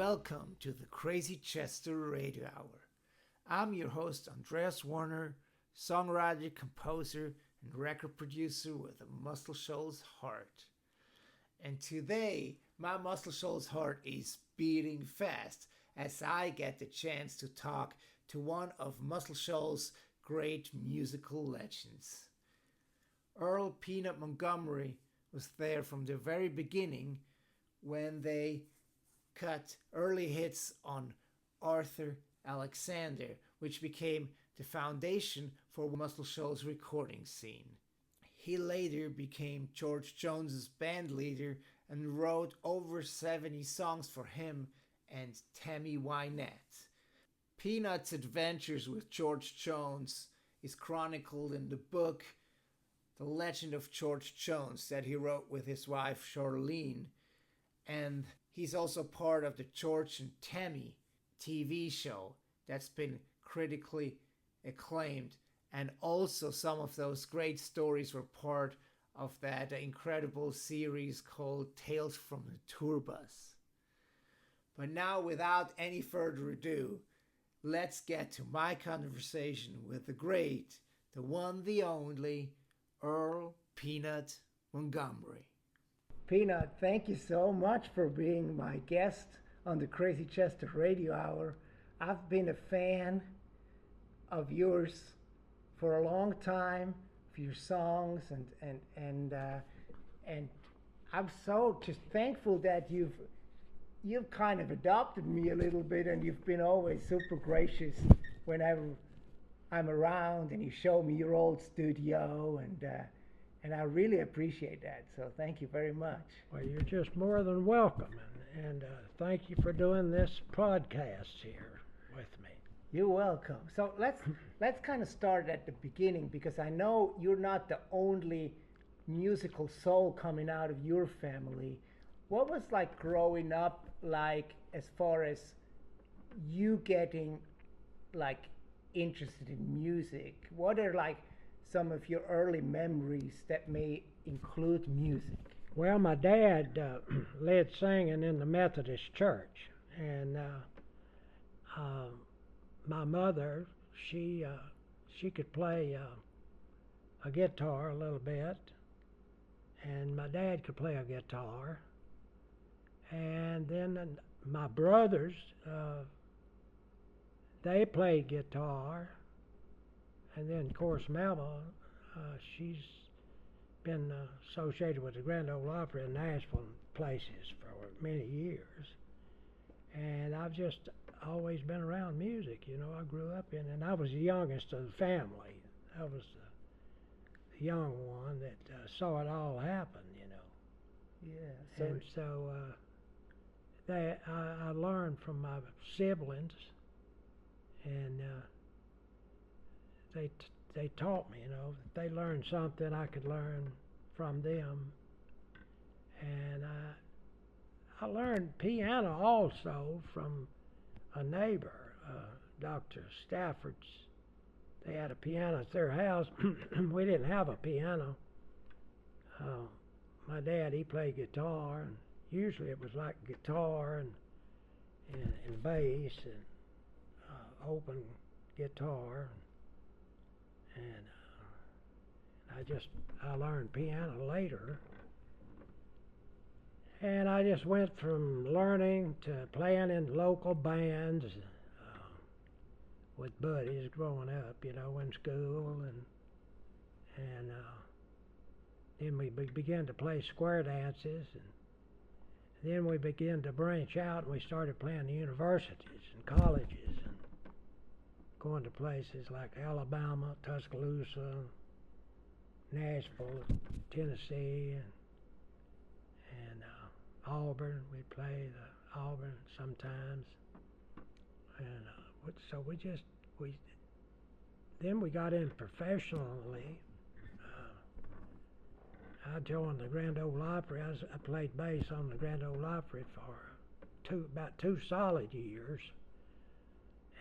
Welcome to the Crazy Chester Radio Hour. I'm your host, Andreas Werner, songwriter, composer, and record producer with a Muscle Shoals heart. And today, my Muscle Shoals heart is beating fast as I get the chance to talk to one of Muscle Shoals' great musical legends. Earl Peanutt Montgomery was there from the very beginning when they cut early hits on Arthur Alexander, which became the foundation for Muscle Shoals' recording scene. He later became George Jones's band leader and wrote over 70 songs for him and Tammy Wynette. Peanutt's adventures with George Jones is chronicled in the book The Legend of George Jones that he wrote with his wife Charlene, and he's also part of the George and Tammy TV show that's been critically acclaimed, and also some of those great stories were part of that incredible series called Tales from the Tour Bus. But now, without any further ado, let's get to my conversation with the great, the one, the only, Earl Peanutt Montgomery. Peanut, thank you so much for being my guest on the Crazy Chester Radio Hour. I've been a fan of yours for a long time, for your songs, and I'm so just thankful that you've kind of adopted me a little bit, and you've been always super gracious whenever I'm around, and you show me your old studio, and I really appreciate that. So thank you very much. Well, you're just more than welcome, and thank you for doing this podcast here with me. You're welcome. So let's kind of start at the beginning, because I know you're not the only musical soul coming out of your family. What was like growing up like as far as you getting like interested in music? What are like some of your early memories that may include music? Well, my dad led singing in the Methodist church, and my mother, she could play a guitar a little bit, and my dad could play a guitar, and then my brothers, they played guitar. And then, of course, Melba, she's been associated with the Grand Ole Opry in Nashville and places for many years. And I've just always been around music, you know. I grew up in, and I was the youngest of the family. I was the young one that saw it all happen, you know. Yeah. And so I learned from my siblings, and they taught me, you know, that they learned something I could learn from them. And I learned piano also from a neighbor, Dr. Stafford's. They had a piano at their house. We didn't have a piano. My dad, he played guitar, and usually it was like guitar and bass and open guitar. And I learned piano later, and I just went from learning to playing in local bands with buddies growing up, you know, in school, and then we began to play square dances, and then we began to branch out, and we started playing universities and colleges, and going to places like Alabama, Tuscaloosa, Nashville, Tennessee, and Auburn. We played Auburn sometimes, and so then we got in professionally. I joined the Grand Ole Opry. I played bass on the Grand Ole Opry for about 2 solid years,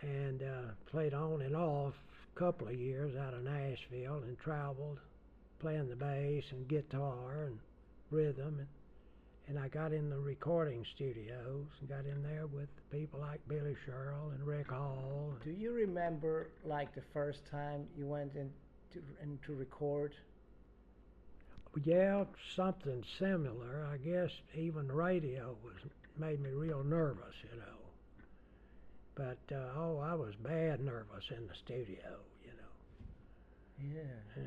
and played on and off a couple of years out of Nashville, and traveled playing the bass and guitar and rhythm, And I got in the recording studios and got in there with people like Billy Sherrill and Rick Hall. Do you remember like the first time you went in to record? Yeah, something similar. I guess even radio made me real nervous, you know. But I was bad nervous in the studio, you know. Yeah.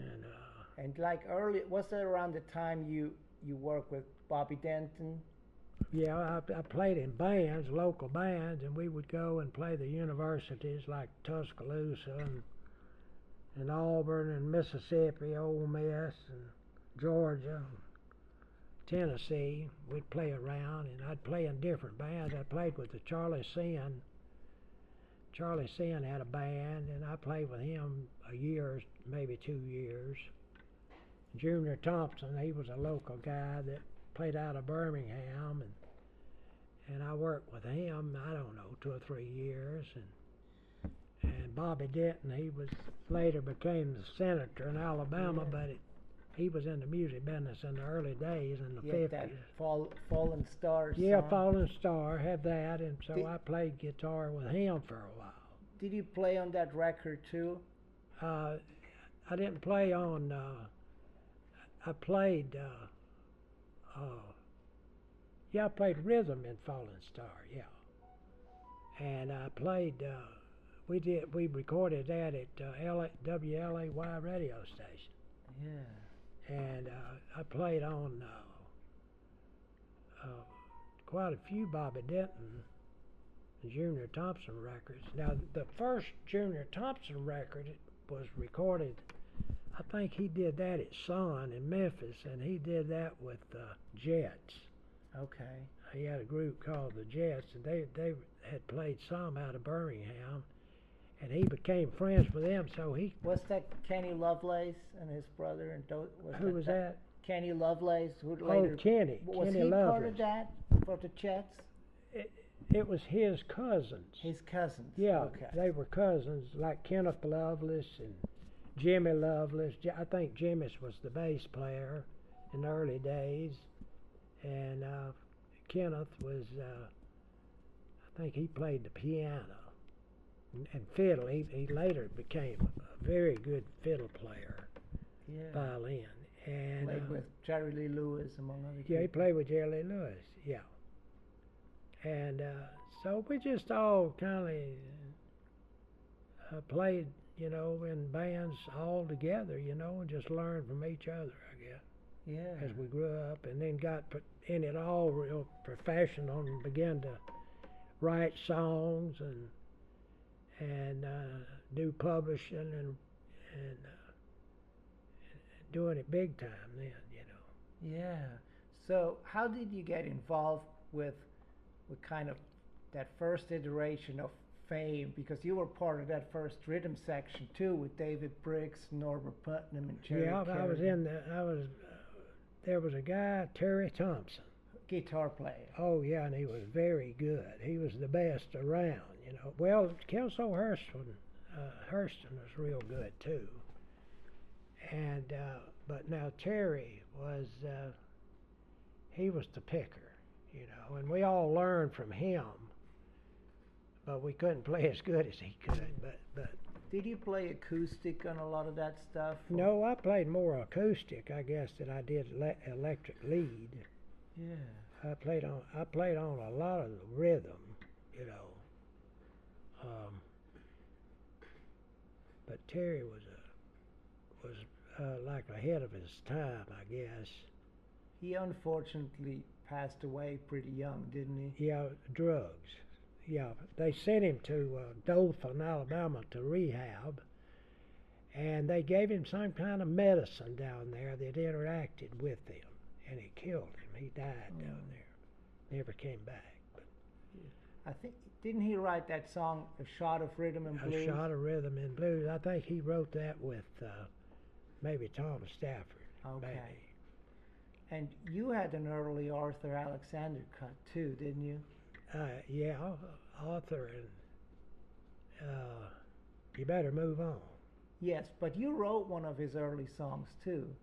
And like early, was that around the time you worked with Bobby Denton? yeah, I played in bands, local bands, and we would go and play the universities like Tuscaloosa and Auburn and Mississippi, Ole Miss and Georgia, Tennessee. We'd play around, and I'd play in different bands. I played with the Charlie Sin. Charlie Sin had a band, and I played with him a year, maybe 2 years. Junior Thompson, he was a local guy that played out of Birmingham, and I worked with him, I don't know, 2 or 3 years. And Bobby Denton, he was later became the senator in Alabama, but he was in the music business in the early days in the 50s. That Fallen Star song. Yeah, Fallen Star had that, and so I played guitar with him for a while. Did you play on that record too? I didn't play on. I played. I played rhythm in Fallen Star. Yeah, and I played. We recorded that at WLAY radio station. Yeah. And I played on quite a few Bobby Denton and Junior Thompson records. Now, the first Junior Thompson record was recorded, I think he did that at Sun in Memphis, and he did that with Jets. Okay. He had a group called the Jets, and they had played some out of Birmingham, and he became friends with them, so he... Was that Kenny Lovelace and his brother? And who was that? Kenny Lovelace, who later... Oh, Kenny. Was Kenny he Lovelace. part of that for the Jets? It was his cousins. His cousins. Yeah, okay. They were cousins, like Kenneth Lovelace and Jimmy Lovelace. I think Jimmy was the bass player in the early days, and Kenneth was, I think he played the piano and fiddle. He later became a very good fiddle player, violin. And played with Jerry Lee Lewis, among other people. Yeah, he played with Jerry Lee Lewis, yeah. And so we just all kind of played, you know, in bands all together, you know, and just learned from each other, I guess. Yeah. As we grew up, and then got in it all real professional and began to write songs and do publishing and doing it big time then, you know. Yeah. So how did you get involved with kind of that first iteration of fame? Because you were part of that first rhythm section too, with David Briggs, Norbert Putnam, and Jerry Kerrigan. There was a guy, Terry Thompson. Guitar player. Oh yeah, and he was very good. He was the best around, you know. Well, Kelso Hurston was real good too. And but now Terry was he was the picker, you know, and we all learned from him. But we couldn't play as good as he could. But did you play acoustic on a lot of that stuff? No, I played more acoustic, I guess, than I did electric lead. Yeah. I played on a lot of the rhythm, you know. But Terry was like ahead of his time, I guess. He unfortunately passed away pretty young, didn't he? Yeah, drugs. Yeah, they sent him to Dothan, Alabama, to rehab, and they gave him some kind of medicine down there that interacted with him, and it killed him. He died down there, never came back. But I think, didn't he write that song, A Shot of Rhythm and Blues? A Shot of Rhythm and Blues. I think he wrote that with maybe Tom Stafford. Okay. Maybe. And you had an early Arthur Alexander cut too, didn't you? Yeah, Arthur, and You Better Move On. Yes, but you wrote one of his early songs too.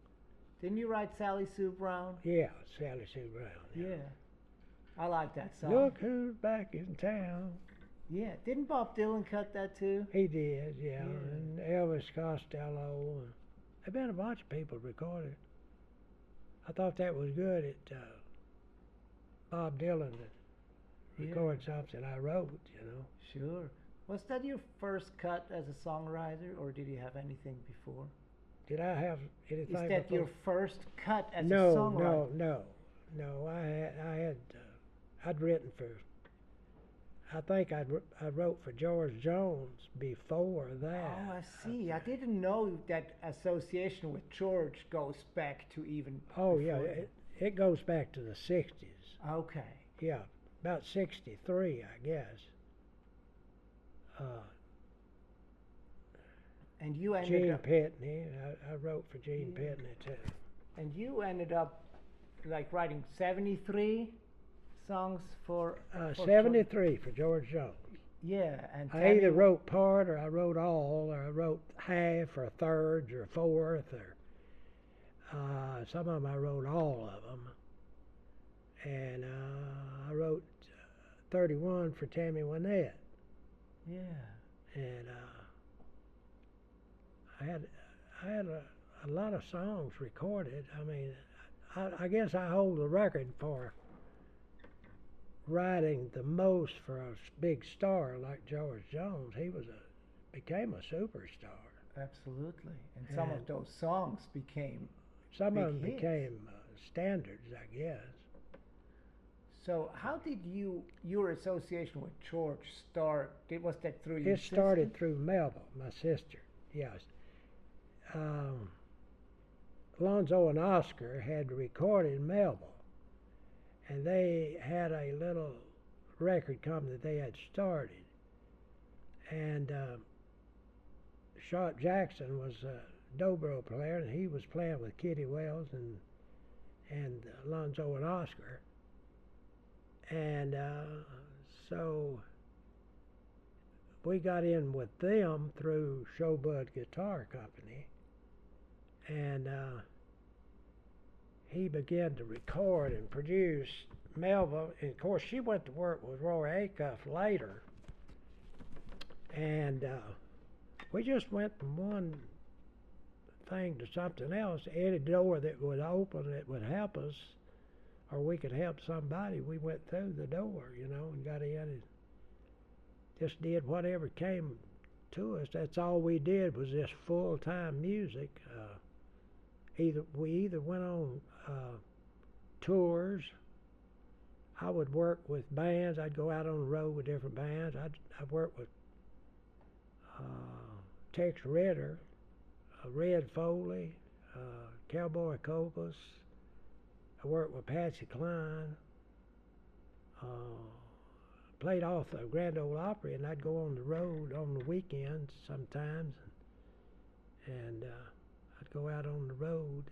Didn't you write Sally Sue Brown? Yeah, Sally Sue Brown. Yeah. I like that song. Look who's back in town. Yeah. Didn't Bob Dylan cut that too? He did, yeah. Yeah. And Elvis Costello. And there've been a bunch of people recorded. I thought that was good at Bob Dylan to record something I wrote, you know. Sure. Was that your first cut as a songwriter, or did you have anything before? Did I have anything Is that before? your first cut as a No, songwriter? no. I'd written for. I think I wrote for George Jones before that. Oh, I see. I didn't know that association with George goes back to even. Oh yeah, before it goes back to the '60s. Okay. Yeah, about '63, I guess. And you ended Gene up. Pitney. I wrote for Gene Pitney too. And you ended up like writing 73 songs for 73 for George Jones. Yeah, and I either wrote part, or I wrote all, or I wrote half, or thirds, or fourth, or some of them I wrote all of them. And I wrote 31 for Tammy Wynette. Yeah. And I had a lot of songs recorded. I mean, I guess I hold the record for writing the most for a big star like George Jones. He became a superstar. Absolutely. And some of those songs became Some big of them hits. became standards, I guess. So how did your association with George start? Was that through your It started sister? through Melba, my sister. Yes. Alonzo and Oscar had recorded Melba, and they had a little record company that they had started. And Sharp Jackson was a dobro player, and he was playing with Kitty Wells and Alonzo and Oscar. And so we got in with them through Showbud Guitar Company, and he began to record and produce Melba. And of course, she went to work with Roy Acuff later, and we just went from one thing to something else. Any door that would open that would help us, or we could help somebody, we went through the door, you know, and got in and just did whatever came to us. That's all we did was just full-time music. We either went on tours. I would work with bands. I'd go out on the road with different bands. I'd work with Tex Ritter, Red Foley, Cowboy Copas. I worked with Patsy Cline. Played off the Grand Ole Opry, and I'd go on the road on the weekends sometimes, and I'd go out on the road.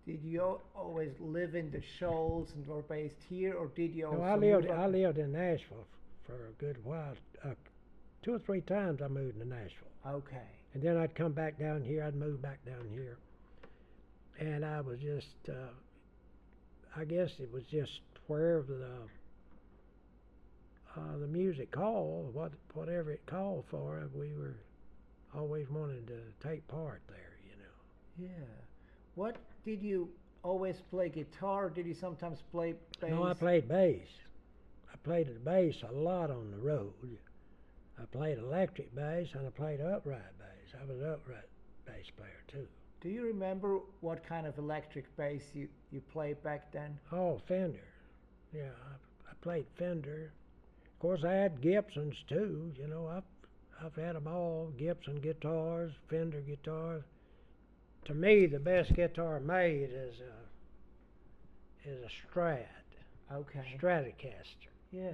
Did you always live in the Shoals and were based here, or did you also No, I move up? lived in Nashville for a good while. 2 or 3 times I moved to Nashville. Okay. And then I'd come back down here. I'd move back down here. And I was just, I guess it was just wherever the music called, whatever it called for, we were always wanting to take part there, you know. Yeah. What did you always play guitar, or did you sometimes play bass? No, I played bass. I played the bass a lot on the road. I played electric bass and I played upright bass. I was an upright bass player too. Do you remember what kind of electric bass you played back then? Oh, Fender. Yeah, I played Fender. Of course, I had Gibsons too. You know, I've had them all. Gibson guitars, Fender guitars. To me, the best guitar made is a Strat, Okay. Stratocaster. Yeah.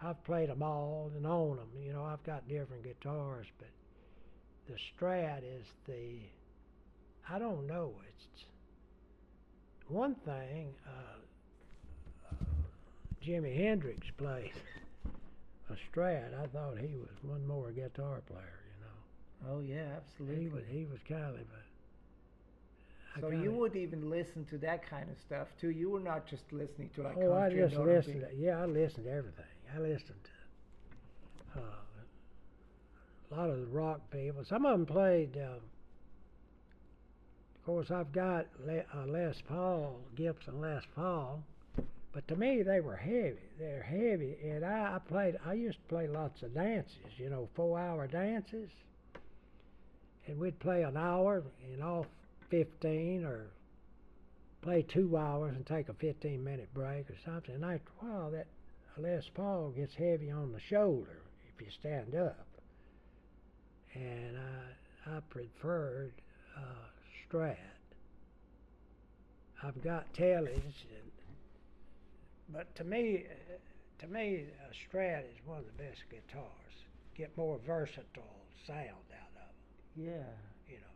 I've played them all and own them. You know, I've got different guitars, but the Strat is I don't know. It's one thing. Jimi Hendrix played a Strat. I thought he was one more guitar player. You know. Oh yeah, absolutely. He was kind of So you would even listen to that kind of stuff too. You were not just listening to like Oh, I country just and listened. R&B. I listened to everything. I listened to a lot of the rock people. Some of them played. Of course, I've got a Les Paul, Gibson Les Paul, but to me they were heavy. They're heavy, and I used to play lots of dances. 4-hour dances, and we'd play an hour and off 15, or play 2 hours and take a 15-minute break or something. And after a while, that Les Paul gets heavy on the shoulder if you stand up, and I preferred Strat. I've got tellies, but to me, a Strat is one of the best guitars. Get more versatile sound out of them. Yeah. You know.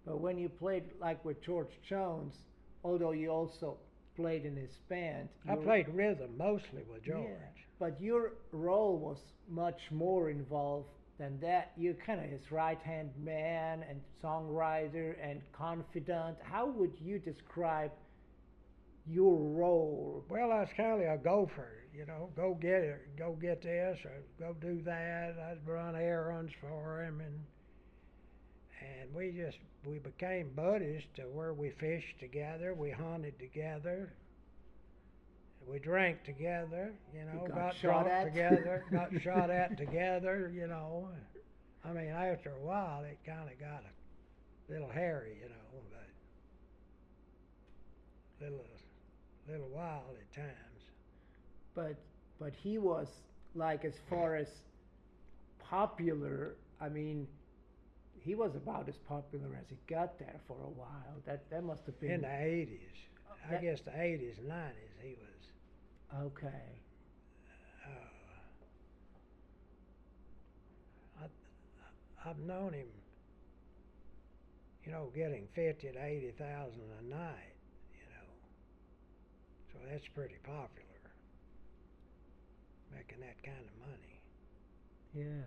But when you played like with George Jones, although you also played in his band, I played rhythm mostly with George. Yeah, but your role was much more involved than that. You're kind of his right-hand man and songwriter and confidant. How would you describe your role? Well, I was kind of a gopher, go get it, go get this, or go do that. I'd run errands for him, and we became buddies to where we fished together, we hunted together, we drank together, got drunk together, got shot at together, I mean, after a while, it kind of got a little hairy, but little wild at times. But he was like, as far as popular, I mean, he was about as popular as he got there for a while. That must have been in the 80s. I guess the 80s and 90s he was. Okay. I've known him, getting 50 to 80,000 a night, so that's pretty popular, making that kind of money. Yeah.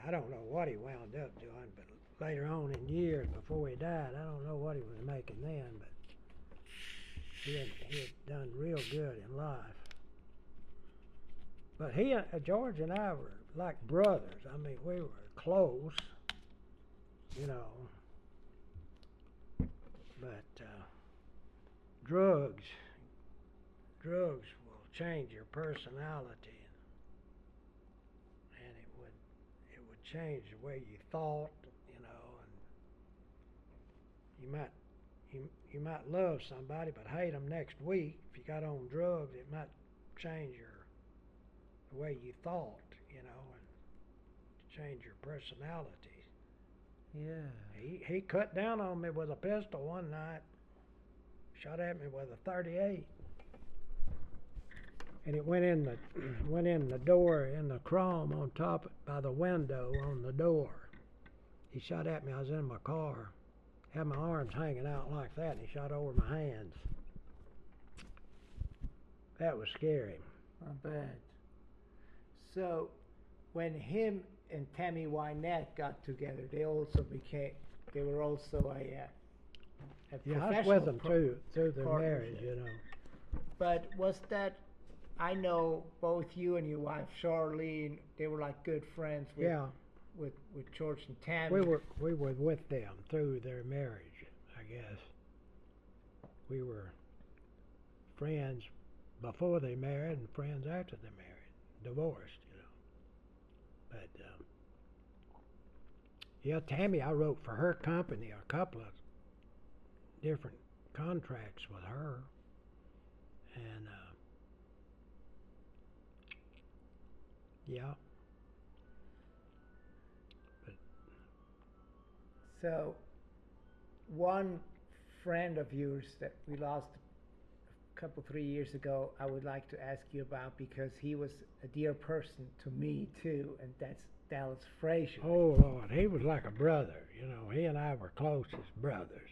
I don't know what he wound up doing, but later on in years before he died, I don't know what he was making then, but he had done real good in life. But George and I were like brothers. I mean, we were close, but drugs will change your personality, and it would change the way you thought, and you might love somebody but hate them next week. If you got on drugs, it might change the way you thought, and change your personality. Yeah. He cut down on me with a pistol one night, shot at me with a .38, and it went in the door, in the chrome on top by the window on the door. He shot at me. I was in my car, had my arms hanging out like that, and he shot over my hands. That was scary. I bet. So, when him and Tammy Wynette got together, they were also a Yeah, I was with them through their marriage, But was that, I know both you and your wife Charlene, they were like good friends with George and Tammy. We were with them through their marriage, I guess. We were friends before they married and friends after they married, divorced, But Tammy, I wrote for her company a couple of different contracts with her, and but So, one friend of yours that we lost a couple, 3 years ago, I would like to ask you about, because he was a dear person to me too, and that's Dallas Frazier. Oh Lord, he was like a brother, He and I were close as brothers,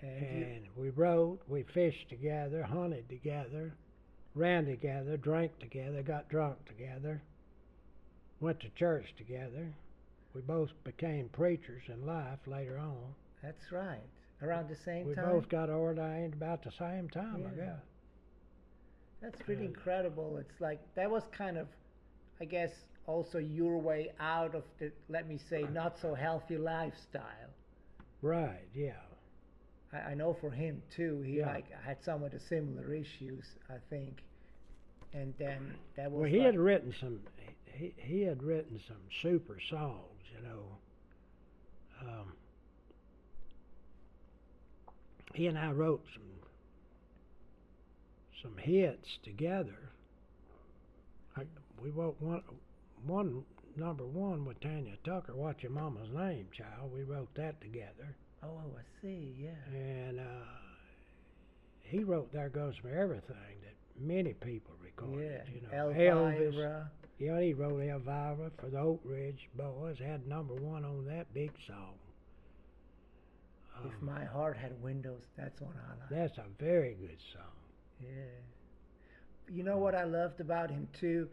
And we wrote, we fished together, hunted together, ran together, drank together, got drunk together, went to church together. We both became preachers in life later on. That's right. Around the same We time? both got ordained about the same time, I Yeah. guess. That's pretty And incredible. It's like, that was kind of, I guess, also your way out of the, let me say, not so healthy lifestyle. right, yeah. I know for him too, he Yeah. like had some of the similar issues, I think. And then that was Well, he like, had written some. He had written some super songs, you know. He and I wrote some hits together. We wrote one number one with Tanya Tucker. What's Your Mama's Name, Child? We wrote that together. oh, I see, yeah. And he wrote There Goes My Everything that many people recorded. Yeah, You know, Elvira. Elvis. Yeah, he wrote Elvira for the Oak Ridge Boys. Had number one on that big song. If My Heart Had Windows, that's one I like. That's a very good song. Yeah. You know what I loved about him too?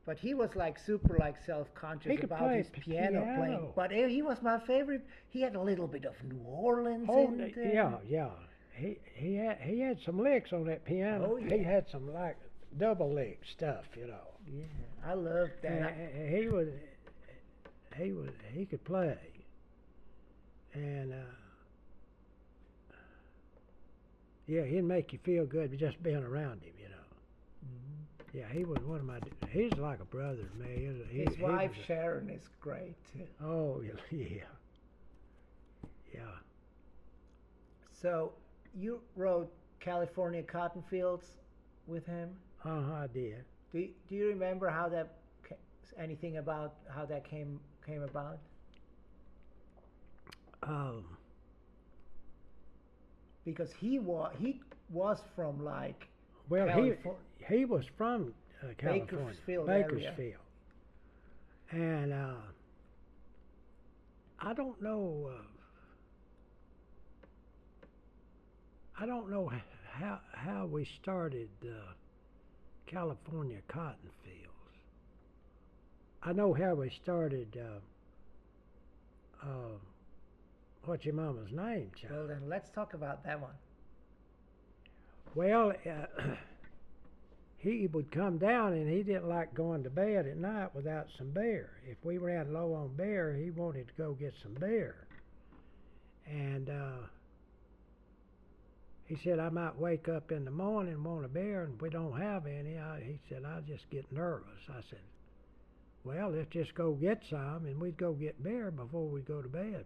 But he was like super like self-conscious He could about play his piano playing. piano. But he was my favorite. He had a little bit of New Orleans Oh, in there. yeah. He had some licks on that piano. Oh, yeah. He had some like double lick stuff, you know. Yeah, I loved that. And he could play. And yeah, he'd make you feel good just being around him, you know. Mhm. Yeah, he was one of my. He's like a brother to me. His wife Sharon is great too. Oh yeah. So you wrote California Cottonfields with him. I did. Do you remember how that anything about how that came about? Because he was from like Well, California. he was from California, Bakersfield Bakersfield, area. and I don't know. I don't know how we started California Cottonfields. I know how we started. What's Your Mama's Name, child? Well, then let's talk about that one. Well, he would come down and he didn't like going to bed at night without some beer. If we ran low on beer, he wanted to go get some beer. And he said, I might wake up in the morning and want a beer, and if we don't have any, he said, I just get nervous. I said, well, let's just go get some, and we'd go get beer before we go to bed.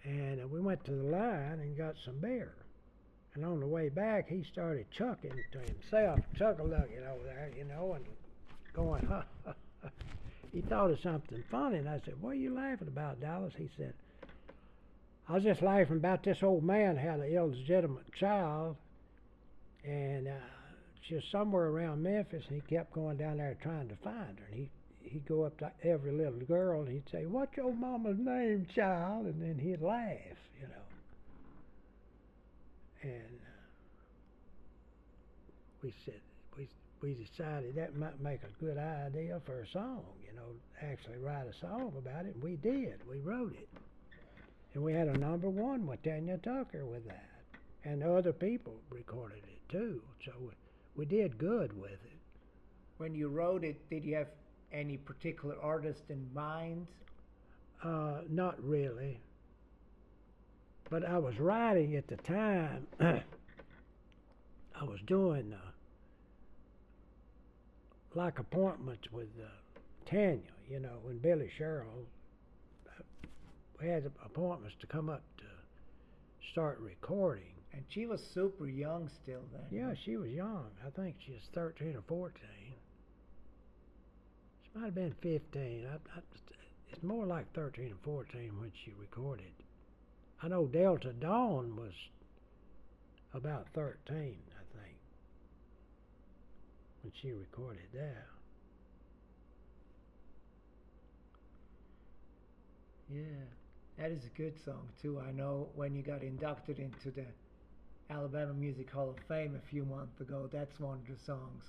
And we went to the line and got some beer. And on the way back, he started chucking to himself, chuckle-looking over there, you know, and going, ha, ha, ha. He thought of something funny, and I said, what are you laughing about, Dallas? He said, I was just laughing about this old man had an illegitimate child, and she was somewhere around Memphis, and he kept going down there trying to find her. And he'd go up to every little girl, and he'd say, what's your mama's name, child? And then he'd laugh, you know. And we said, we decided that might make a good idea for a song, you know, actually write a song about it, and we did. We wrote it. And we had a number one with Tanya Tucker with that. And other people recorded it too, so we did good with it. When you wrote it, did you have any particular artist in mind? Not really. But I was writing at the time. I was doing like appointments with Tanya, you know, and Billy Sherrill. We had appointments to come up to start recording. And she was super young still then. Yeah, she was young. I think she was 13 or 14. She might have been 15. It's more like 13 or 14 when she recorded. I know Delta Dawn was about 13, I think, when she recorded that. Yeah, that is a good song too. I know when you got inducted into the Alabama Music Hall of Fame a few months ago, that's one of the songs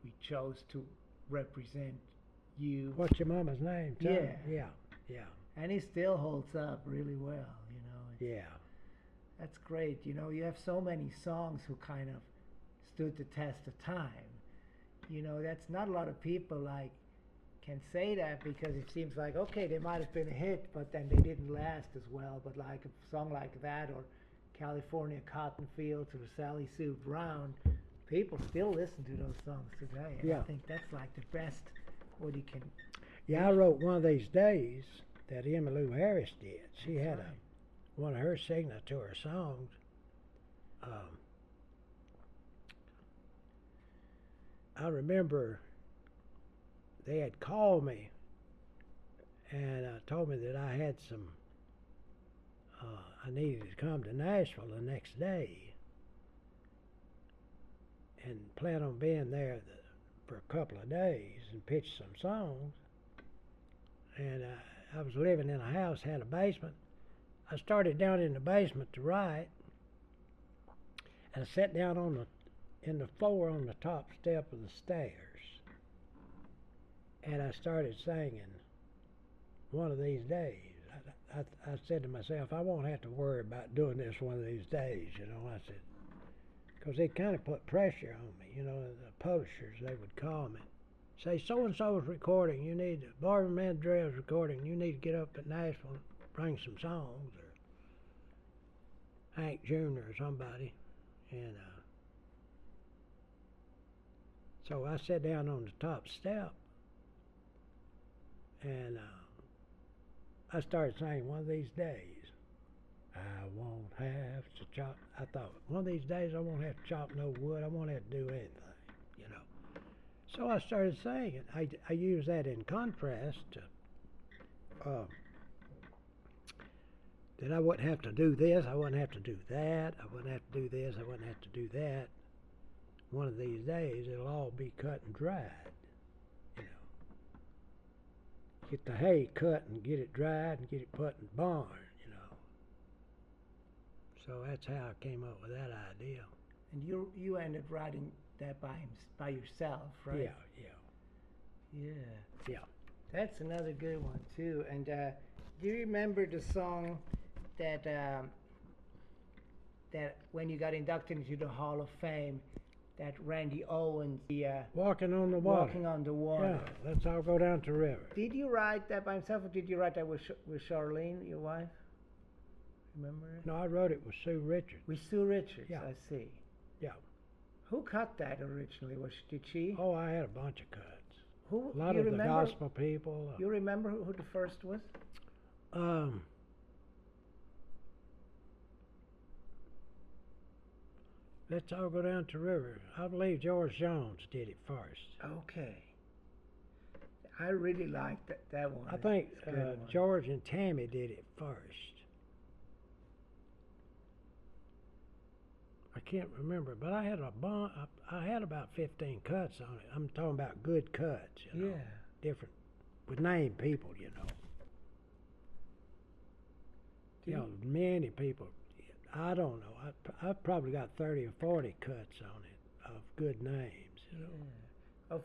we chose to represent you. What's Your Mama's Name? Yeah. Yeah. And it still holds up really well, you know. Yeah. That's great. You know, you have so many songs who kind of stood the test of time. You know, that's not a lot of people like can say that, because it seems like, okay, they might have been a hit, but then they didn't last as well. But like a song like that, or California Cottonfields, or Sally Sue Brown, people still listen to those songs today. And Yeah. I think that's like the best what you can. Yeah, I wrote One of These Days that Emmylou Harris did. She That's had right. one of her signature songs. I remember they had called me and told me that I had some, I needed to come to Nashville the next day and plan on being there for a couple of days and pitch some songs. And I was living in a house, had a basement. I started down in the basement to write, and I sat down in the floor on the top step of the stairs, and I started singing One of These Days. I said to myself, I won't have to worry about doing this one of these days, you know. I said, because they kind of put pressure on me, you know. The publishers, they would call me, say, so-and-so's recording, you need, Barbara Mandrell's recording, you need to get up at Nashville and bring some songs, or Hank Jr. or somebody. And so I sat down on the top step, and I started saying, one of these days, I won't have to chop. I thought, one of these days I won't have to chop no wood. I won't have to do anything, you know. So I started saying it. I use that in contrast to that I wouldn't have to do this, I wouldn't have to do that, I wouldn't have to do this, I wouldn't have to do that. One of these days it'll all be cut and dried, you know. Get the hay cut and get it dried and get it put in the barn, you know. So that's how I came up with that idea. And you ended writing that by yourself, right? Yeah. Yeah. That's another good one too. And do you remember the song that that when you got inducted into the Hall of Fame, that Randy Owens, the Walking on the Water. Walking on the Water. Yeah, let's all go down to the river. Did you write that by himself, or did you write that with Charlene, your wife? Remember it? No, I wrote it with Sue Richards. With Sue Richards, Yeah. I see. Yeah. Who cut that originally? Did she? Oh, I had a bunch of cuts. Who? A lot you of the remember, gospel people. You remember who the first was? Let's all go down to the river. I believe George Jones did it first. Okay. I really liked that one. I think It's a good one. George and Tammy did it first. I can't remember, but I had I had about 15 cuts on it. I'm talking about good cuts, you know. Yeah. Different, with named people, you know. You know, many people. I don't know. I've probably got 30 or 40 cuts on it of good names, you know. Yeah.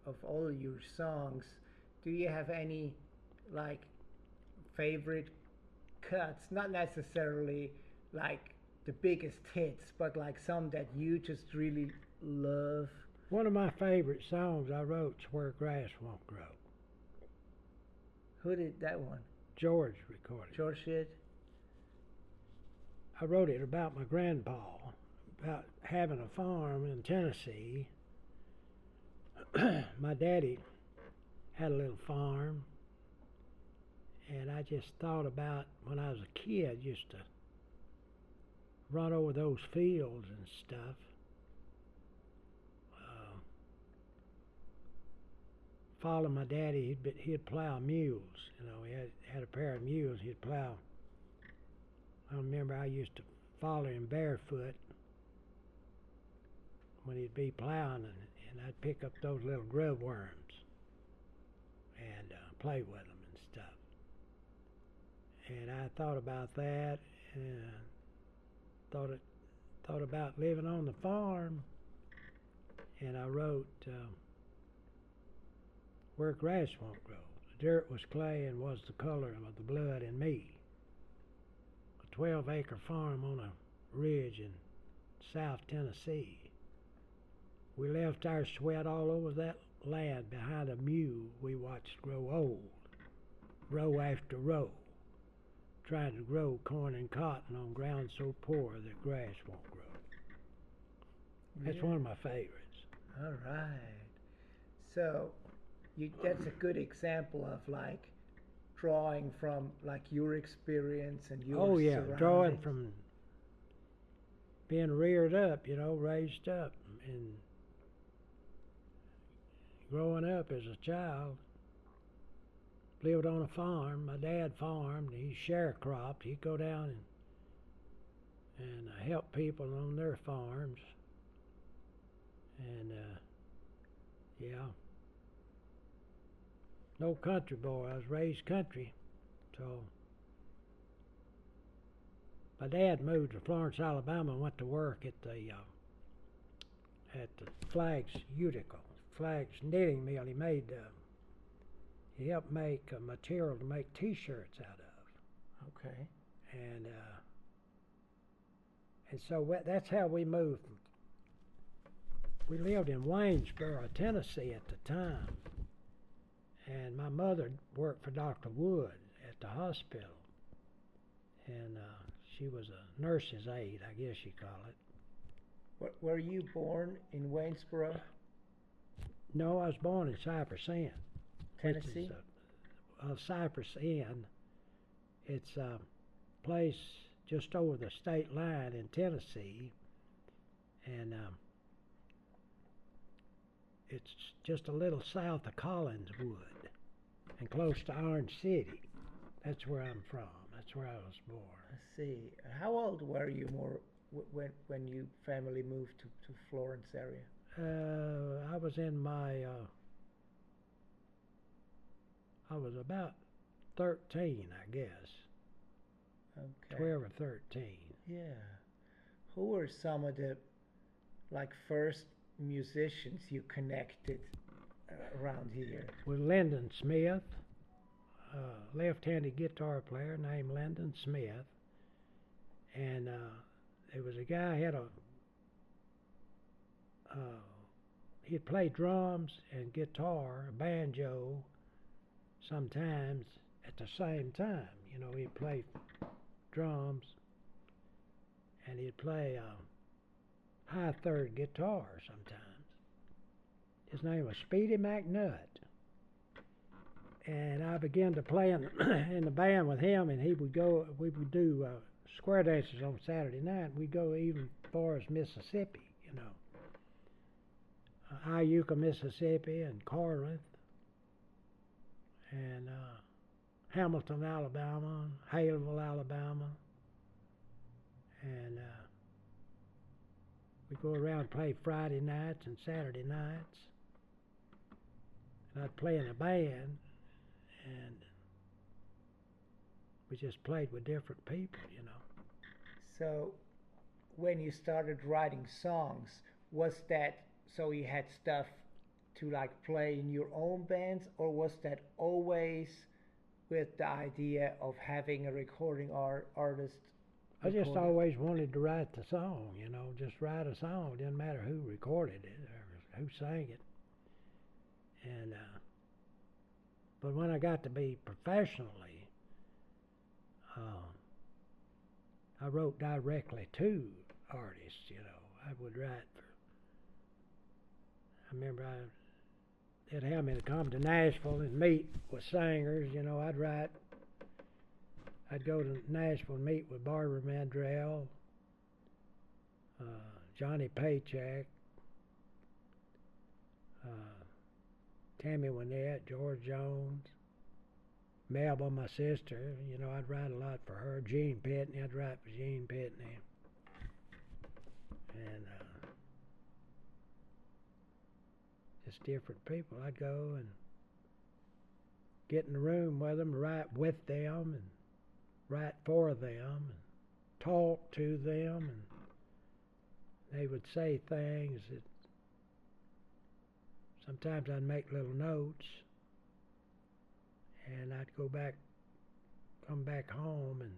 Of all your songs, do you have any like favorite cuts? Not necessarily like the biggest hits, but like some that you just really love. One of my favorite songs I wrote is Where Grass Won't Grow. Who did that one? George recorded it. George did? I wrote it about my grandpa, about having a farm in Tennessee. My daddy had a little farm, and I just thought about when I was a kid, used to run over those fields and stuff. Follow my daddy, he'd plow mules. You know, he had a pair of mules. He'd plow. I remember I used to follow him barefoot when he'd be plowing, and I'd pick up those little grub worms and play with them and stuff. And I thought about that, and thought about living on the farm, and I wrote Where Grass Won't Grow. The dirt was clay and was the color of the blood in me. 12-acre farm on a ridge in South Tennessee. We left our sweat all over that land behind a mule we watched grow old, row after row, trying to grow corn and cotton on ground so poor that grass won't grow. That's one of my favorites. All right. So that's a good example of like drawing from like your experience and your surroundings. Drawing from being reared up, raised up, and growing up as a child. Lived on a farm. My dad farmed. He sharecropped. He'd go down and help people on their farms. And no country boy. I was raised country. So my dad moved to Florence, Alabama, and went to work at the Flags knitting mill. He helped make material to make T-shirts out of. Okay. And so that's how we moved. We lived in Waynesboro, Tennessee at the time. And my mother worked for Dr. Wood at the hospital. And she was a nurse's aide, I guess you call it. Were you born in Waynesboro? No, I was born in Cypress End. Tennessee? Cypress End. It's a place just over the state line in Tennessee. And it's just a little south of Collinswood and close to Orange City. That's where I'm from. That's where I was born. I see. How old were you when your family moved to Florence area? I was in my I was about 13, I guess. Okay. 12 or 13. Yeah. Who were some of the first musicians you connected around here? With Lyndon Smith, left-handed guitar player named Lyndon Smith, and there was a guy he'd play drums and guitar, banjo, sometimes at the same time. He'd play drums and he'd play high third guitar sometimes. His name was Speedy McNutt. And I began to play in the band with him, and we would do square dances on Saturday night. We'd go even as far as Mississippi, Iuka, Mississippi, and Corinth, and Hamilton, Alabama, Haleville, Alabama, and we'd go around and play Friday nights and Saturday nights, and I'd play in a band, and we just played with different people, So, when you started writing songs, was that so you had stuff to play in your own bands, or was that always with the idea of having a recording artist? I just always wanted to write the song, just write a song. It didn't matter who recorded it or who sang it. And but when I got to be professionally, I wrote directly to artists, I would write I remember they'd have me to come to Nashville and meet with singers, I'd go to Nashville and meet with Barbara Mandrell, Johnny Paycheck, Tammy Wynette, George Jones, Melba, my sister, I'd write a lot for her. Gene Pitney, I'd write for Gene Pitney. And just different people. I'd go and get in the room with them, write with them, and write for them, and talk to them, and they would say things that sometimes I'd make little notes, and I'd come back home and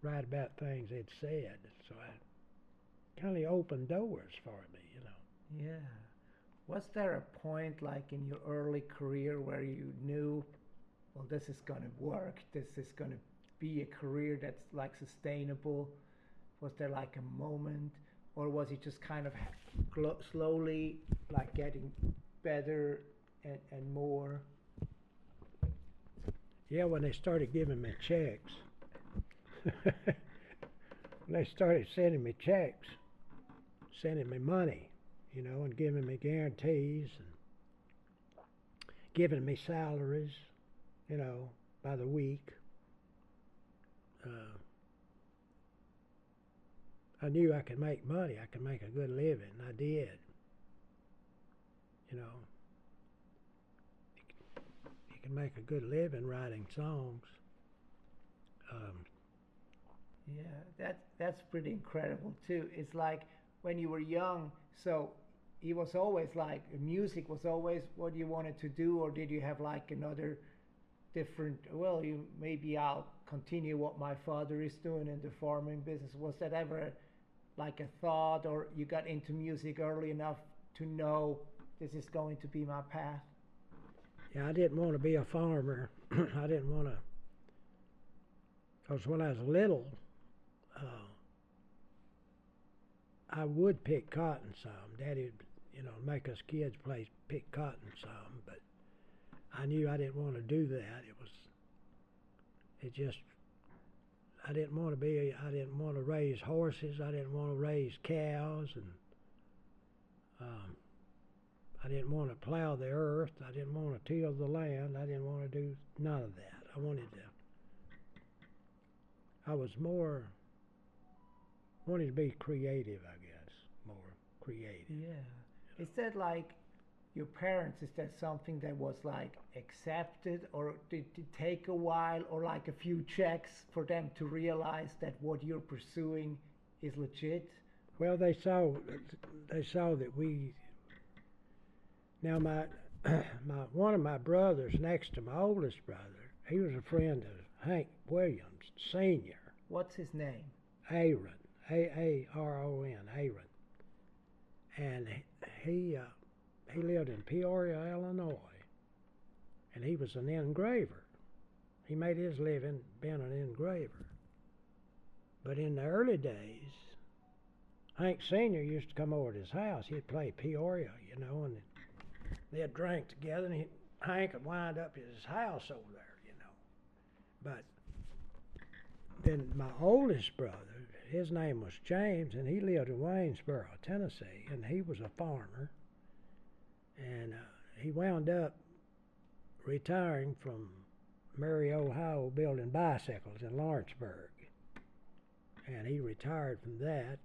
write about things they'd said. So I kind of opened doors for me, you know. Yeah. Was there a point like in your early career where you knew, well, this is going to work, this is going to be a career that's like sustainable? Was there like a moment, or was it just kind of slowly like getting better and more? Yeah, when they started giving me checks, when they started sending me checks, sending me money, you know, and giving me guarantees and giving me salaries, you know, by the week. I knew I could make money. I could make a good living. I did. You know, you can make a good living writing songs. Yeah, that's pretty incredible too. It's like when you were young, so it was always like music was always what you wanted to do, or did you have like another different, well, you maybe I'll continue what my father is doing in the farming business? Was that ever like a thought, or you got into music early enough to know this is going to be my path? Yeah, I didn't want to be a farmer. I didn't want to, because when I was little, I would pick cotton some. Daddy'd, you know, make us kids pick cotton some, but I knew I didn't want to do that. I didn't want to raise horses. I didn't want to raise cows, and I didn't want to plow the earth. I didn't want to till the land. I didn't want to do none of that. I was wanted to be creative, I guess, more creative. Yeah. Is that like your parents, is that something that was like accepted, or did it take a while, or like a few checks for them to realize that what you're pursuing is legit? Well, they saw that we. Now one of my brothers, next to my oldest brother, he was a friend of Hank Williams Sr. What's his name? Aaron, Aaron, Aaron, and he lived in Peoria, Illinois, and he was an engraver. He made his living being an engraver. But in the early days, Hank Sr. used to come over to his house. He'd play Peoria, you know, and they'd drink together, and Hank would wind up at his house over there, you know. But then my oldest brother, his name was James, and he lived in Waynesboro, Tennessee, and he was a farmer. And he wound up retiring from Murray, Ohio, building bicycles in Lawrenceburg. And he retired from that.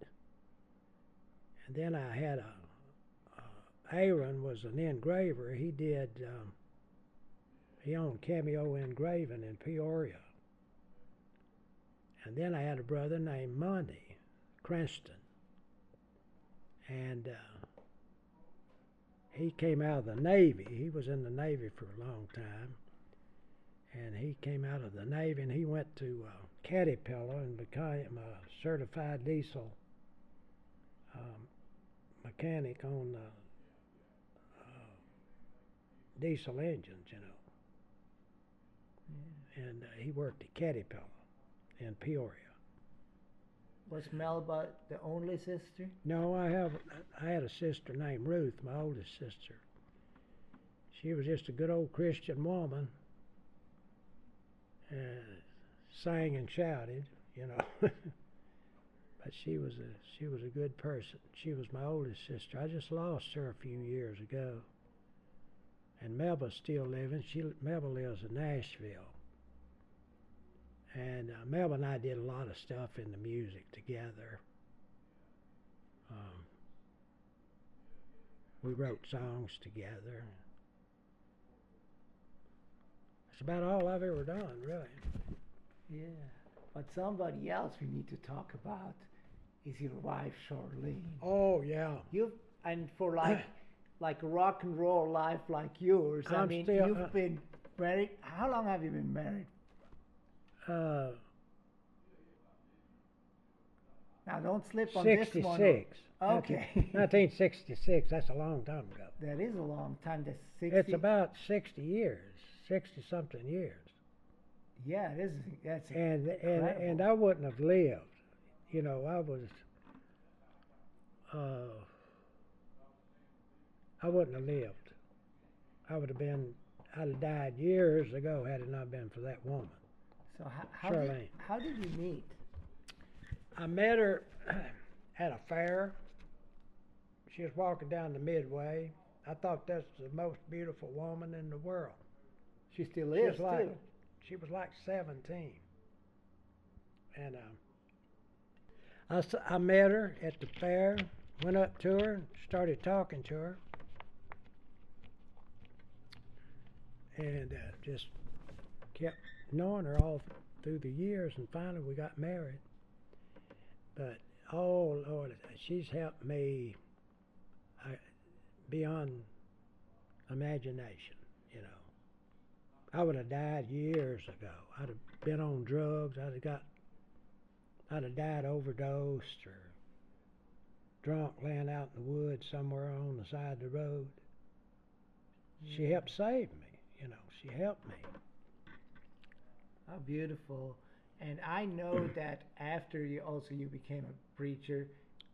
And then I had Aaron was an engraver. He owned Cameo Engraving in Peoria. And then I had a brother named Monday Cranston. And he came out of the Navy. He was in the Navy for a long time. And he came out of the Navy, and he went to Caterpillar and became a certified diesel mechanic on diesel engines, you know. Yeah. And he worked at Caterpillar in Peoria. Was Melba the only sister? No, I had a sister named Ruth, my oldest sister. She was just a good old Christian woman. Sang and shouted, you know. But she was a good person. She was my oldest sister. I just lost her a few years ago. And Melba's still living. Melba lives in Nashville. And Melba and I did a lot of stuff in the music together. We wrote songs together. That's about all I've ever done, really. Yeah. But somebody else we need to talk about is your wife, Charlene. Oh, yeah. And for like a rock and roll life like yours, you've been married. How long have you been married? Now, don't slip on this one. 66. Okay. 1966. That's a long time ago. That is a long time. That's 60. It's about 60 years, 60 something years. Yeah, it is. That's And incredible. I wouldn't have lived. You know, I wouldn't have lived. I'd have died years ago had it not been for that woman, So Charlene. how did you meet? I met her at a fair. She was walking down the Midway. I thought that's the most beautiful woman in the world. She still She is was like, too. she was like 17. And I met her at the fair, went up to her, started talking to her, and just kept knowing her all through the years, and finally we got married. But, oh Lord, she's helped me beyond imagination, you know. I would have died years ago. I'd have been on drugs. I'd have died overdosed or drunk laying out in the woods somewhere on the side of the road. She helped save me, you know. She helped me. How beautiful. And I know that after you became a preacher,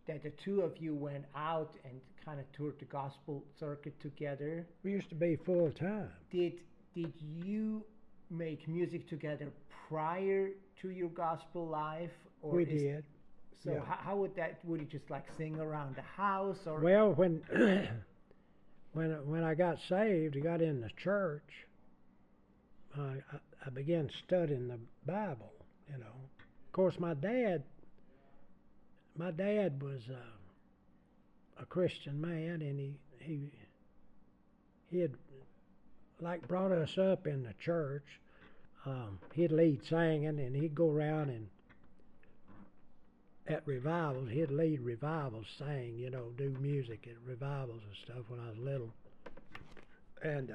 that the two of you went out and kind of toured the gospel circuit together. We used to be full time. Did you make music together prior to your gospel life, or We did. So yeah. how would that? Would you just like sing around the house, or? Well, when when I got saved, I got in the church. I began studying the Bible. You know, of course, my dad was a Christian man, and he had like brought us up in the church. He'd lead singing, and he'd go around and at revivals, he'd lead revivals, sing, you know, do music at revivals and stuff when I was little. And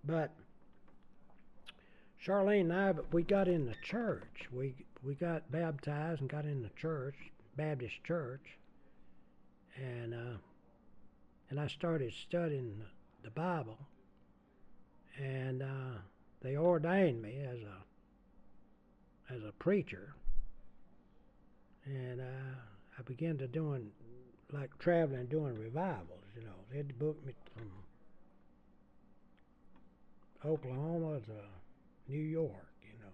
but Charlene and I, we got in the church. We got baptized and got in the church, Baptist church, and I started studying the Bible, and they ordained me as a preacher, and I began to doing like traveling, doing revivals. You know, they'd book me from Oklahoma to New York. You know,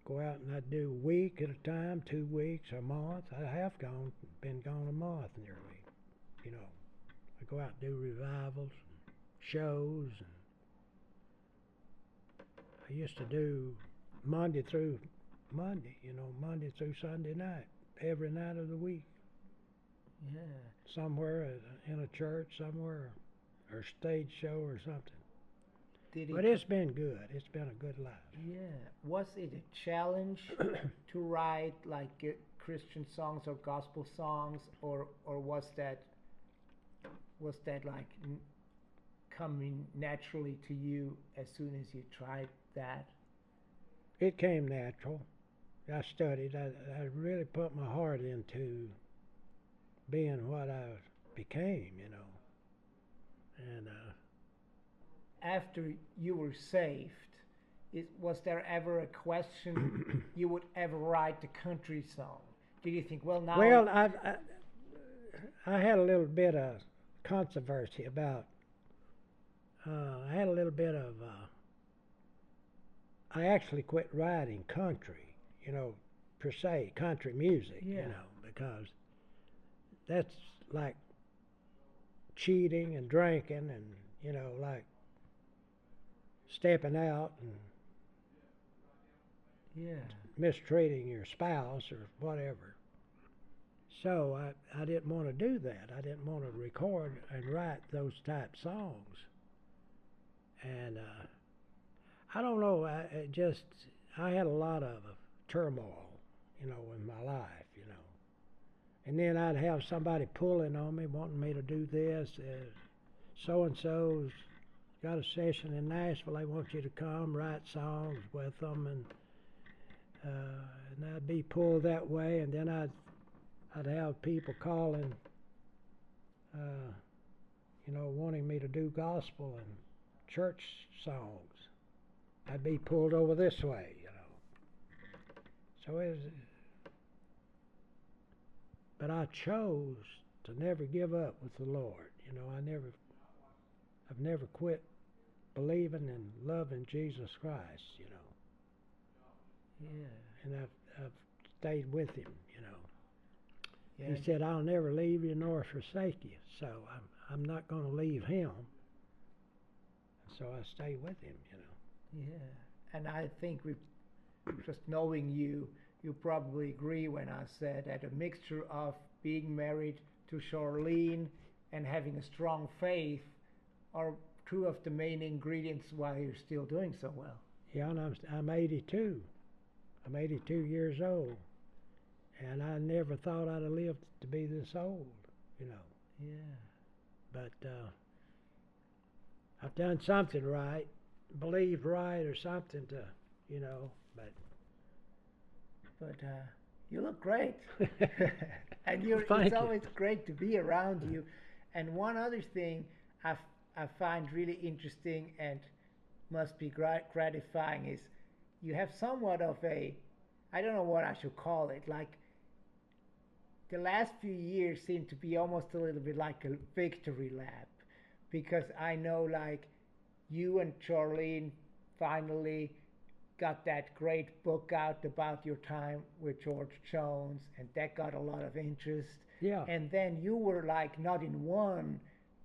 go out and I'd do a week at a time, 2 weeks, a month. I have been gone a month nearly. You know, I go out and do revivals, and shows, and I used to do Monday through Sunday night, every night of the week. Yeah. Somewhere in a church, somewhere, or stage show or something. Did But it's been good. It's been a good life. Yeah. Was it a challenge to write like Christian songs or gospel songs, or was that like coming naturally to you as soon as you tried that? It came natural. I studied. I really put my heart into being what I became, you know. And after you were saved, was there ever a question you would ever write a country song? Did you think, well, now? well, I had a little bit of controversy about. I had a little bit of. I actually quit writing country, you know, per se, country music, Yeah. you know, because that's like cheating and drinking and, you know, like stepping out and Yeah. mistreating your spouse or whatever. So I didn't want to do that. I didn't want to record and write those type songs. And I don't know. I had a lot of turmoil, you know, in my life, you know. And then I'd have somebody pulling on me, wanting me to do this. So and so's got a session in Nashville. They want you to come write songs with them, and and I'd be pulled that way, and then I'd have people calling, wanting me to do gospel and church songs. I'd be pulled over this way, So but I chose to never give up with the Lord. I've never quit believing and loving Jesus Christ, Yeah. And I've stayed with him, Yeah. He said, "I'll never leave you nor forsake you." So I'm not going to leave him. So I stay with him, Yeah. And I think just knowing you probably agree when I said that a mixture of being married to Charlene and having a strong faith are two of the main ingredients why you're still doing so well. Yeah, and I'm 82. I'm 82 years old, and I never thought I'd have lived to be this old, Yeah. But I've done something right, believed right, or something to, But you look great. And it's Thank you. always great to be around you. And one other thing I find really interesting and must be gratifying is you have somewhat of a, I don't know what I should call it, like the last few years seem to be almost a little bit like a victory lap, because I know like you and Charlene finally got that great book out about your time with George Jones, and that got a lot of interest. Yeah. And then you were like not in one,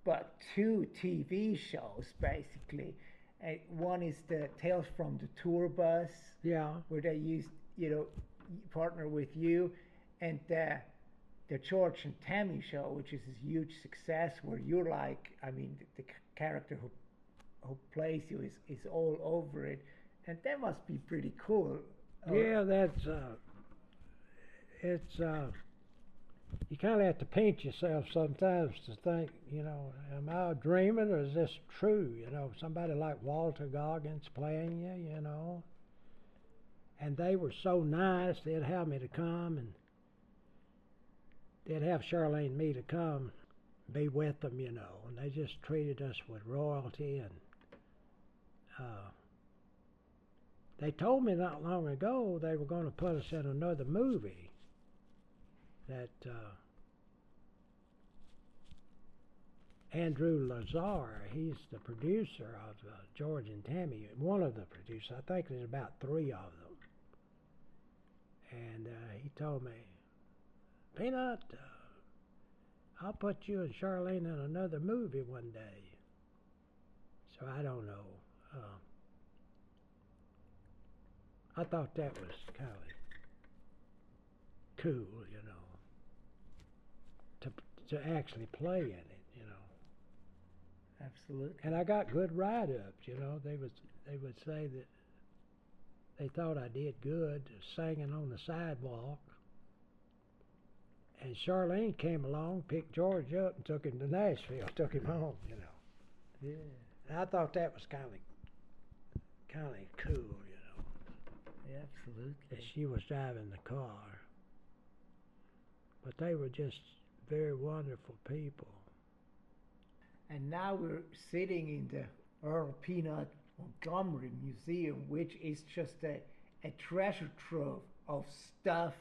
but two TV shows basically. One is the Tales from the Tour Bus, Yeah. where they used, partner with you, and the George and Tammy show, which is a huge success, where you're like, I mean, the character who plays you is all over it, and that must be pretty cool. Yeah, it's you kind of have to pinch yourself sometimes to think, am I dreaming or is this true? Somebody like Walter Goggins playing you, and they were so nice. They'd have me to come, and they'd have Charlene and me to come, be with them, and they just treated us with royalty. And they told me not long ago they were going to put us in another movie that Andrew Lazar, he's the producer of George and Tammy, one of the producers. I think there's about 3 of them. And he told me, "Peanut, I'll put you and Charlene in another movie one day." So I don't know. I thought that was kind of cool, to actually play in it, Absolutely. And I got good write-ups, They would say that they thought I did good singing on the sidewalk. And Charlene came along, picked George up, and took him to Nashville, took him home, Yeah. And I thought that was kind of cool, Yeah, absolutely. that she was driving the car. But they were just very wonderful people. And now we're sitting in the Earl Peanutt Montgomery Museum, which is just a treasure trove of stuff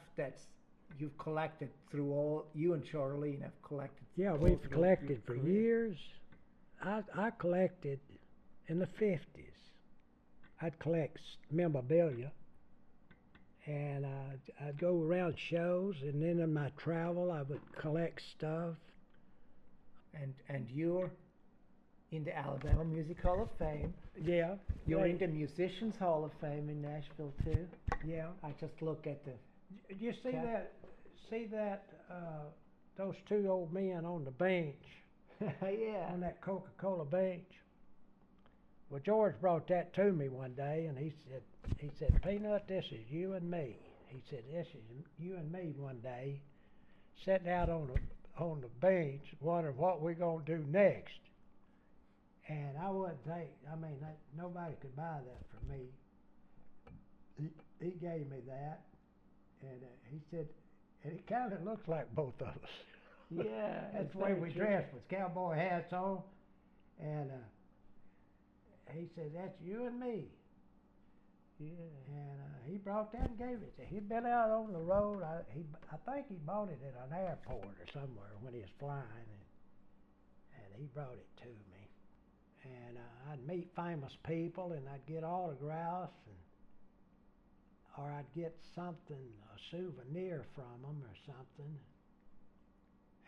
you've collected through all, you and Charlene have collected. Yeah, all we've through collected your for career. years. I collected in the 50s. I'd collect memorabilia, and I'd go around shows, and then in my travel I would collect stuff. And you're in the Alabama Music Hall of Fame. Yeah. You're in the Musicians Hall of Fame in Nashville too. Yeah. I just look at the. You see Okay. that? See that? Those 2 old men on the bench, Yeah. on that Coca-Cola bench. Well, George brought that to me one day, and he said, "Peanut, this is you and me." He said, "This is you and me one day, sitting out on the bench, wondering what we're gonna do next." And I wouldn't think. I mean, nobody could buy that from me. he gave me that, and he said, and it kind of looks like both of us. Yeah, That's the way we dressed, with cowboy hats on, and he said, "That's you and me." Yeah. And he brought that and gave it to. He'd been out on the road. I think he bought it at an airport or somewhere when he was flying, and he brought it to me. And I'd meet famous people, and I'd get autographs, or I'd get something, a souvenir from them or something.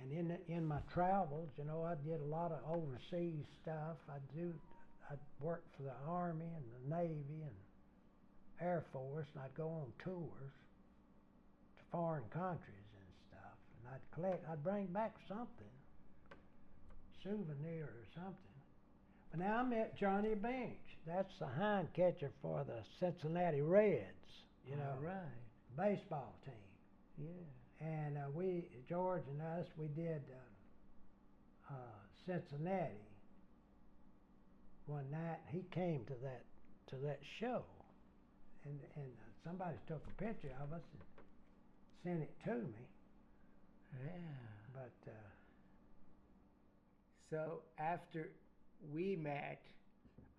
And in my travels, you know, I'd get a lot of overseas stuff. I'd work for the Army and the Navy and Air Force, and I'd go on tours to foreign countries and stuff. And I'd bring back something, souvenir or something. But now I met Johnny Bench. That's the hind catcher for the Cincinnati Reds, you know, right. baseball team. Yeah. And George and us, we did Cincinnati one night. He came to that show, and somebody took a picture of us and sent it to me. Yeah. But so after we met,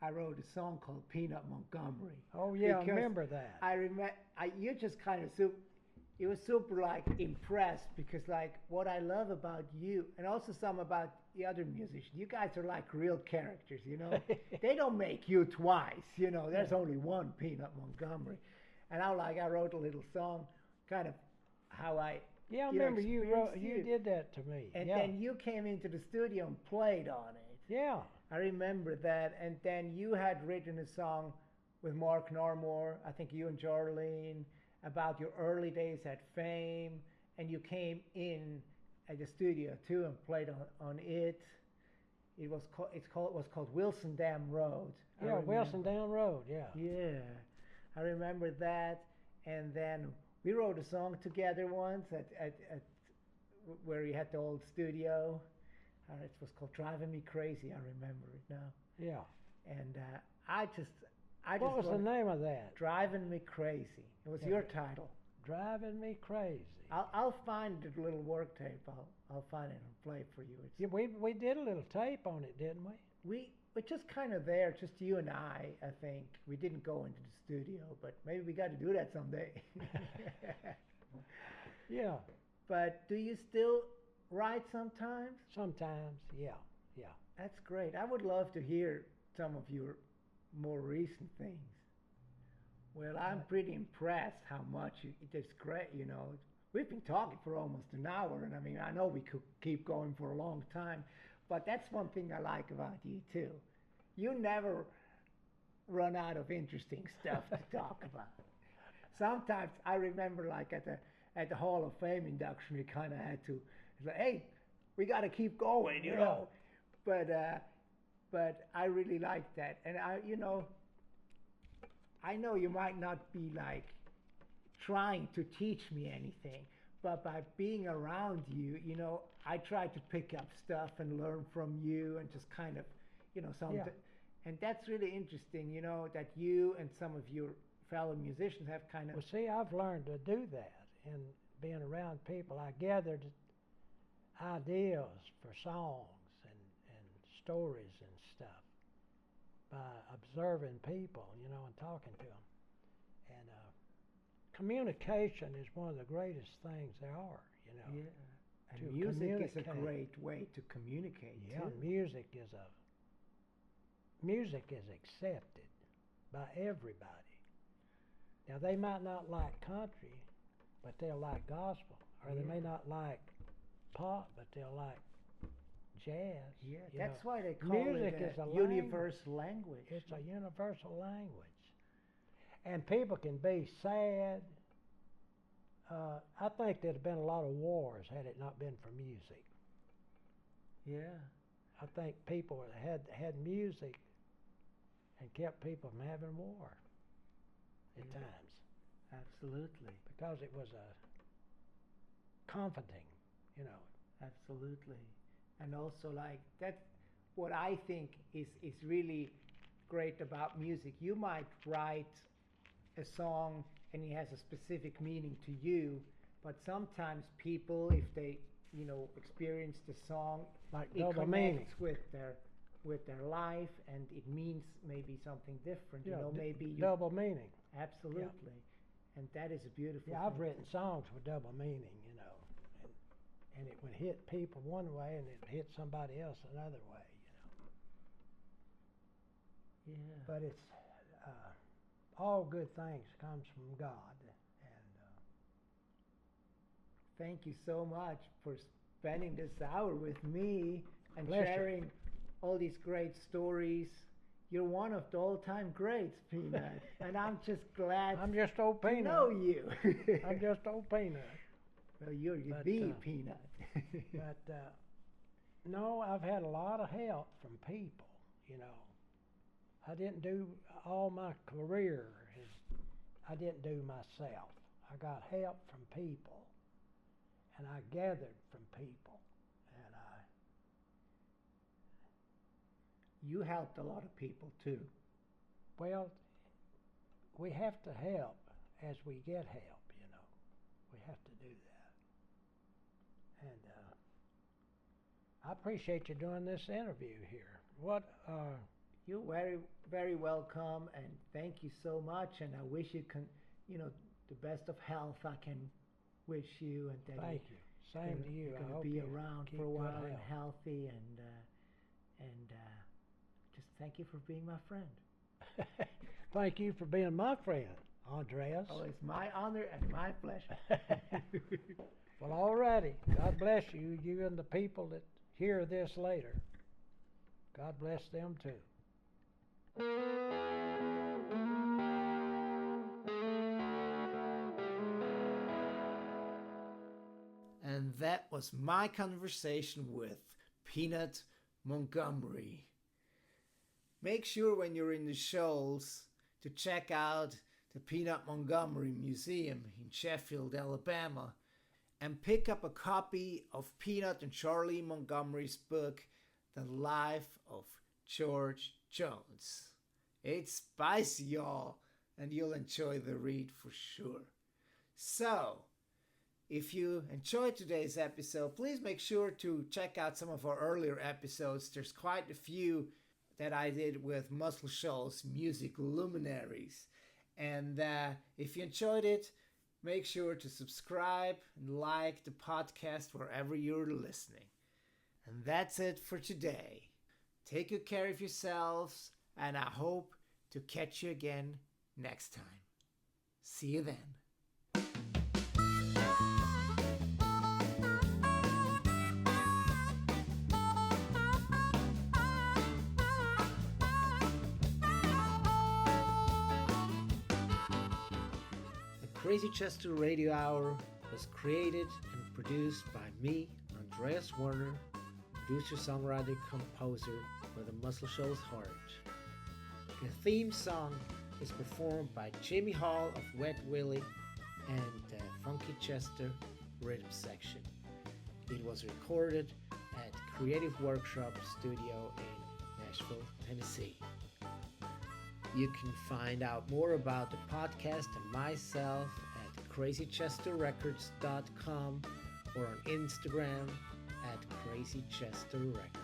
I wrote a song called Peanut Montgomery. oh yeah, I Because remember that. I remember you just kind of it was super like impressed, because like what I love about you, and also some about the other musicians, you guys are like real characters, you know. They don't make you twice, you know. There's only one Peanut Montgomery. And I wrote a little song, kind of how I Yeah, I remember you experienced did that to me. and yeah. then you came into the studio and played on it. Yeah. I remember that. And then you had written a song with Mark Normore, I think you and Charlene, about your early days at Fame, and you came in at the studio too and played on it. It was called Wilson Dam Road. Yeah, Wilson Down Road. Yeah. Yeah, I remember that. And then we wrote a song together once at where you had the old studio. It was called Driving Me Crazy. I remember it now. Yeah. And I just What was the name of that? Driving Me Crazy. It was your title. Driving Me Crazy. I'll find the little work tape. I'll find it and play it for you. Yeah, we did a little tape on it, didn't we? We're just kind of there, just you and I think. We didn't go into the studio, but maybe we got to do that someday. Yeah. But do you still write sometimes? Sometimes, yeah. That's great. I would love to hear some of your more recent things. Well, I'm pretty impressed how much it's great, you know. We've been talking for almost an hour, and I mean, I know we could keep going for a long time, but that's one thing I like about you too. You never run out of interesting stuff to talk about. Sometimes I remember, like at the Hall of Fame induction, we kind of had to say, "Hey, we got to keep going," you know. But I really like that, and I know you might not be like trying to teach me anything, but by being around you, you know, I try to pick up stuff and learn from you, and just kind of, you know, something. Yeah. And that's really interesting, you know, that you and some of your fellow musicians have kind of. Well, see, I've learned to do that, and being around people, I gathered ideas for songs and stories and stuff by observing people, you know, and talking to them. And communication is one of the greatest things there are, you know. Yeah. And to music is a communicate. great way to communicate. Yeah, too. music is accepted by everybody. Now they might not like country, but they'll like gospel, or they may not like pop, but they'll like jazz. Yeah, you that's know. why they call Music it is a universal language. It's a universal language, and people can be sad. I think there'd have been a lot of wars had it not been for music. Yeah. I think people had music and kept people from having war at times. Absolutely. Because it was comforting, you know. Absolutely. And also, like, that's what I think is really great about music. You might write a song and it has a specific meaning to you, but sometimes people, if they, experience the song, Like it double connects meaning. with their life, and it means maybe something different. Yeah, Maybe you double meaning. absolutely, and that is a beautiful. Yeah, I've thing. written songs with double meaning, and it would hit people one way and it would hit somebody else another way, Yeah. But it's all good things comes from God, and Thank you so much for spending this hour with me and Pleasure. sharing all these great stories. You're one of the all-time greats, Peanut, and I'm just glad I'm just old to Peanut. know you. I'm just old Peanut. Well, you're But, the Peanut. But no, I've had a lot of help from people. I didn't do all my career. I didn't do myself. I got help from people, and I gathered from people, and You helped a lot of people too. well, we have to help as we get help. We have to do that, and I appreciate you doing this interview here. What? You're very, very welcome, and thank you so much. And I wish you the best of health. I can wish you, and that Thank you. Same to you. You're I going to hope be you around keep for a good while and health. healthy, and just thank you for being my friend. Thank you for being my friend, Andreas. Oh, it's my honor and my pleasure. Well, all righty. God bless you, you and the people that hear this later. God bless them too. And that was my conversation with Peanut Montgomery. Make sure when you're in the Shoals to check out the Peanut Montgomery Museum in Sheffield, Alabama, and pick up a copy of Peanut and Charlene Montgomery's book, The Life of George Jones. It's spicy, y'all, and you'll enjoy the read for sure. So, if you enjoyed today's episode, please make sure to check out some of our earlier episodes. There's quite a few that I did with Muscle Shoals music luminaries. And if you enjoyed it, make sure to subscribe and like the podcast wherever you're listening. And that's it for today. Take good care of yourselves, and I hope to catch you again next time. See you then. Crazy Chester Radio Hour was created and produced by me, Andreas Werner, producer, songwriter, composer for the Muscle Shoals Heart. The theme song is performed by Jimmy Hall of Wet Willie and Funky Chester Rhythm Section. It was recorded at Creative Workshop Studio in Nashville, Tennessee. You can find out more about the podcast and myself at crazychesterrecords.com or on Instagram at crazychesterrecords.